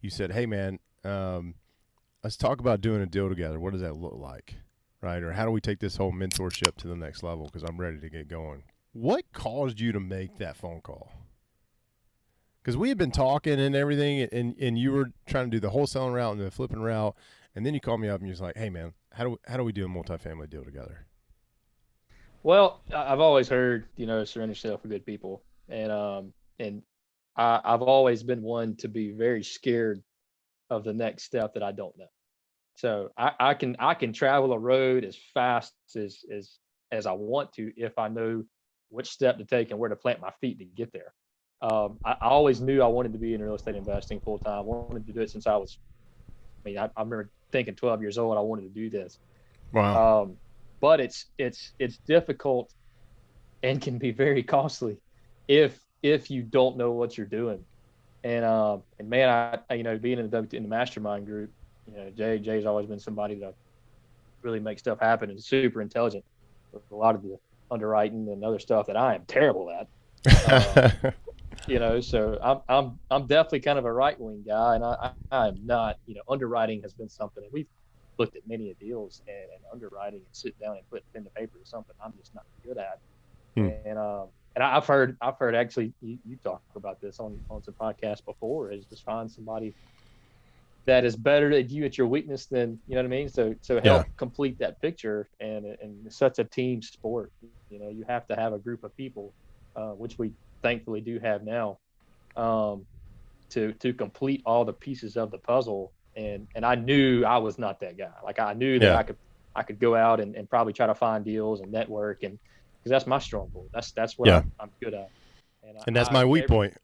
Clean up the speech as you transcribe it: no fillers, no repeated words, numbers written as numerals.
you said, "Hey, man, let's talk about doing a deal together. What does that look like, right? Or how do we take this whole mentorship to the next level? Because I'm ready to get going." What caused you to make that phone call? Because we had been talking and everything, and you were trying to do the wholesaling route and the flipping route, and then you called me up and you're like, "Hey, man, how do we do a multifamily deal together?" Well, I've always heard, surround yourself with good people, and I've always been one to be very scared of the next step that I don't know. So I can travel a road as fast as I want to if I know which step to take and where to plant my feet to get there. I always knew I wanted to be in real estate investing full time. Wanted to do it since I was. I mean, I remember thinking 12 years old I wanted to do this. Wow. Um, but it's difficult and can be very costly if you don't know what you're doing. And man, being in the mastermind group, Jay's always been somebody that really makes stuff happen and is super intelligent with a lot of the underwriting and other stuff that I am terrible at. Um, so I'm definitely kind of a right wing guy, and I'm not. Underwriting has been something, and we've looked at many of deals, and underwriting and sit down and put pen to paper is something I'm just not good at. Hmm. And I've heard actually you talk about this on some podcasts before, is just find somebody that is better at you at your weakness than, you know what I mean? So Yeah. help complete that picture. And it's such a team sport. You have to have a group of people, which we thankfully do have now, um, to complete all the pieces of the puzzle. And I knew I was not that guy. Like I knew that Yeah. I could go out and probably try to find deals and network, and because that's my strong point. That's what Yeah. I'm good at. And And that's my weak point.